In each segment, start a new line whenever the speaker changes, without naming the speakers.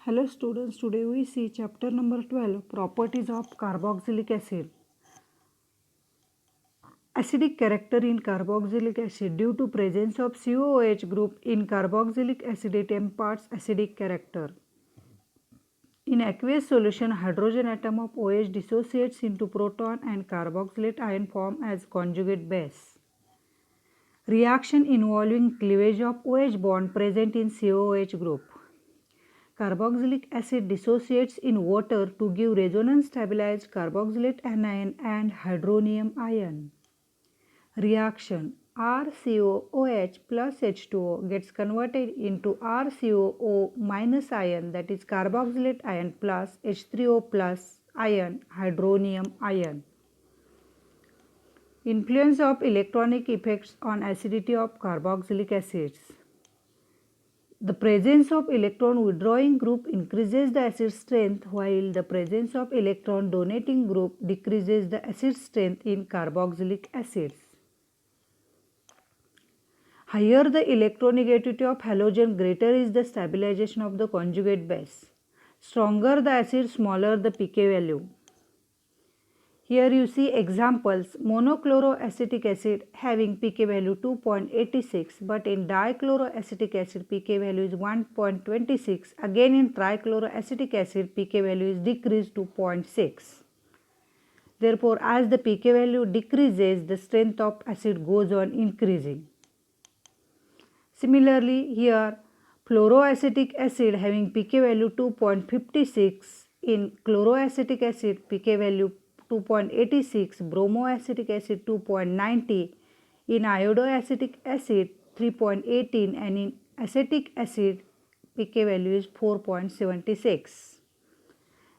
Hello students, today we see chapter number 12, properties of carboxylic acid. Acidic character in carboxylic acid due to presence of COOH group in carboxylic acid it imparts acidic character. In aqueous solution, hydrogen atom of OH dissociates into proton and carboxylate ion form as conjugate base. Reaction involving cleavage of OH bond present in COOH group. Carboxylic acid dissociates in water to give resonance stabilized carboxylate anion and hydronium ion. Reaction RCOOH plus H2O gets converted into RCOO minus ion, that is carboxylate ion plus H3O plus ion, hydronium ion. Influence of electronic effects on acidity of carboxylic acids. The presence of electron withdrawing group increases the acid strength, while the presence of electron donating group decreases the acid strength in carboxylic acids. Higher the electronegativity of halogen, greater is the stabilization of the conjugate base. Stronger the acid, smaller the pK value. Here you see examples: monochloroacetic acid having pK value 2.86, but in dichloroacetic acid pK value is 1.26. Again in trichloroacetic acid pK value is decreased to 0.6. Therefore, as the pK value decreases, the strength of acid goes on increasing. Similarly, here fluoroacetic acid having pK value 2.56, in chloroacetic acid pK value 2.86, bromoacetic acid 2.90, in iodoacetic acid 3.18, and in acetic acid pK value is 4.76.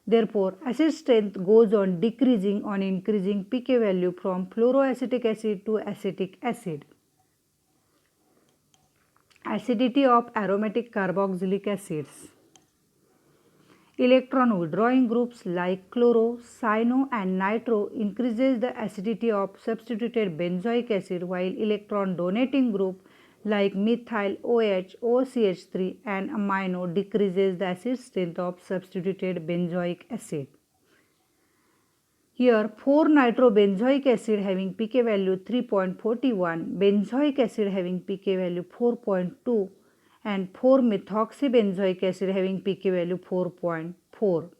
Therefore, acid strength goes on decreasing on increasing pK value from fluoroacetic acid to acetic acid. Acidity of aromatic carboxylic acids. Electron withdrawing groups like chloro, cyano and nitro increases the acidity of substituted benzoic acid, while electron donating group like methyl OH, OCH3 and amino decreases the acid strength of substituted benzoic acid. Here 4-nitrobenzoic acid having pK value 3.41, benzoic acid having pK value 4.2 and 4-methoxybenzoic acid having pK value 4.4.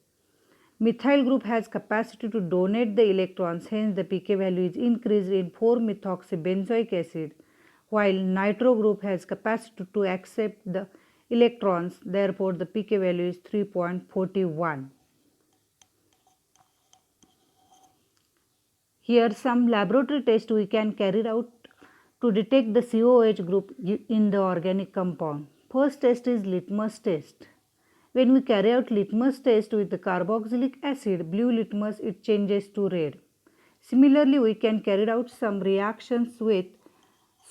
Methyl group has capacity to donate the electrons, hence the pK value is increased in 4-methoxybenzoic acid, while nitro group has capacity to accept the electrons, therefore the pK value is 3.41. Here some laboratory tests we can carry out to detect the COOH group in the organic compound. First test is litmus test. When we carry out litmus test with the carboxylic acid, blue litmus, it changes to red. Similarly, we can carry out some reactions with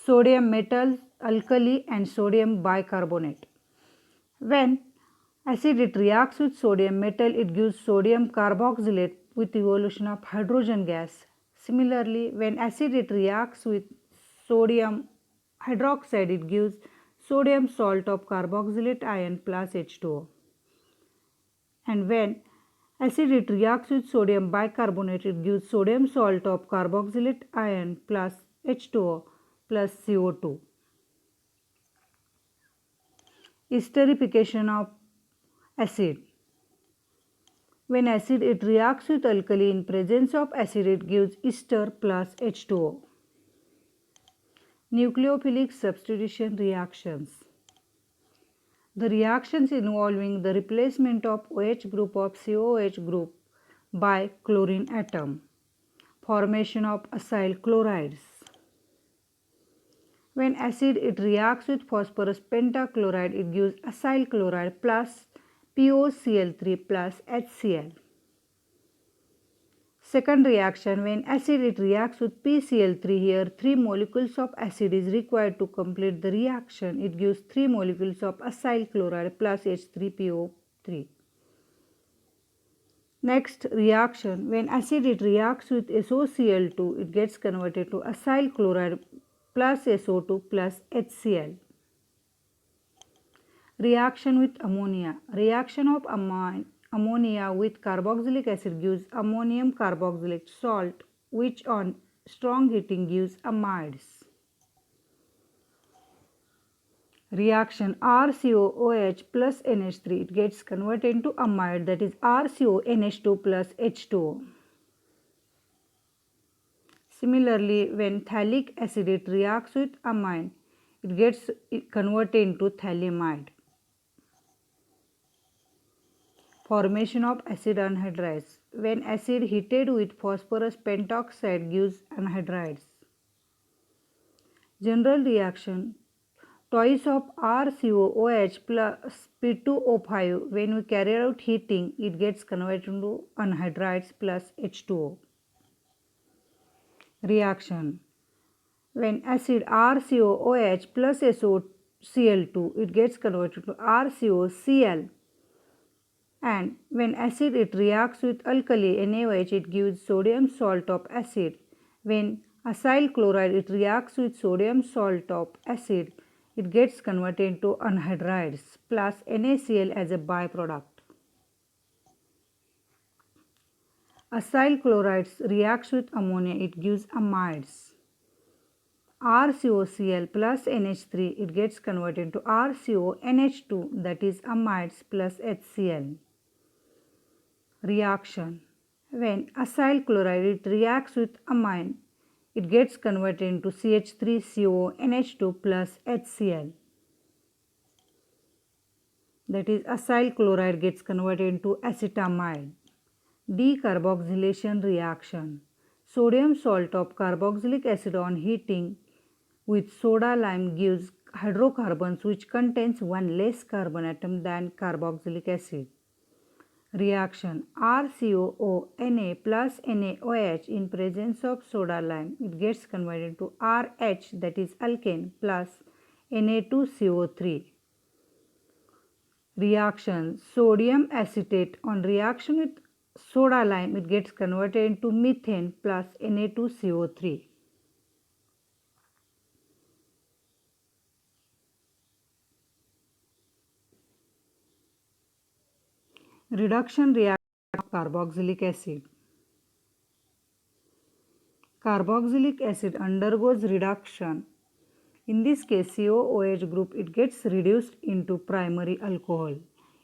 sodium metal alkali and sodium bicarbonate. When acid it reacts with sodium metal, it gives sodium carboxylate with evolution of hydrogen gas. Similarly, when acid it reacts with sodium hydroxide, it gives sodium salt of carboxylate ion plus H2O. And when acid it reacts with sodium bicarbonate, it gives sodium salt of carboxylate ion plus H2O plus CO2. Esterification of acid. When acid it reacts with alkali, in presence of acid it gives ester plus H2O. Nucleophilic substitution reactions. The reactions involving the replacement of OH group of COOH group by chlorine atom. Formation of acyl chlorides. When acid it reacts with phosphorus pentachloride, it gives acyl chloride plus POCl3 plus HCl. Second reaction, when acid it reacts with PCl3, here 3 molecules of acid is required to complete the reaction. It gives 3 molecules of acyl chloride plus H3PO3. Next reaction, when acid it reacts with SOCl2, it gets converted to acyl chloride plus SO2 plus HCl. Reaction with ammonia. Reaction of ammonia with carboxylic acid gives ammonium carboxylate salt, which on strong heating gives amides. Reaction RCOOH plus NH3, it gets converted into amide, that is RCONH2 plus H2O. Similarly, when phthalic acid it reacts with amine, it gets converted into phthalimide. Formation of acid anhydrides. When acid heated with phosphorus pentoxide gives anhydrides. General reaction, twice of RCOOH plus P2O5, when we carry out heating, it gets converted into anhydrides plus H2O. Reaction, when acid RCOOH plus SOCl2, it gets converted to RCOCl, and when acid it reacts with alkali NaOH, it gives sodium salt of acid. When acyl chloride it reacts with sodium salt of acid, it gets converted into anhydrides plus NaCl as a byproduct. Acyl chloride reacts with ammonia, it gives amides. RCOCl plus NH3, it gets converted into RCONH2, that is amides plus HCl. Reaction, when acyl chloride it reacts with amine, it gets converted into CH3CONH2 plus HCl. That is acyl chloride gets converted into acetamide. Decarboxylation reaction. Sodium salt of carboxylic acid on heating with soda lime gives hydrocarbons which contains one less carbon atom than carboxylic acid. Reaction RCOO Na plus NaOH in presence of soda lime, it gets converted to RH, that is alkane, plus Na2CO3. Reaction sodium acetate on reaction with soda lime, it gets converted into methane plus Na2CO3. Reduction reaction of carboxylic acid. Carboxylic acid undergoes reduction. In this case, COOH group, it gets reduced into primary alcohol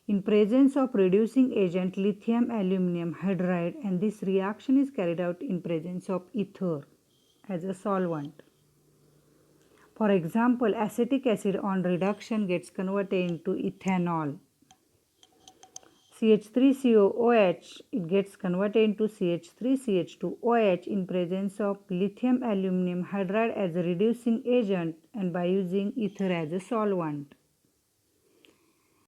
in presence of reducing agent lithium aluminum hydride, and this reaction is carried out in presence of ether as a solvent. For example, acetic acid on reduction gets converted into ethanol. CH3COOH, it gets converted into CH3CH2OH in presence of lithium aluminum hydride as a reducing agent and by using ether as a solvent.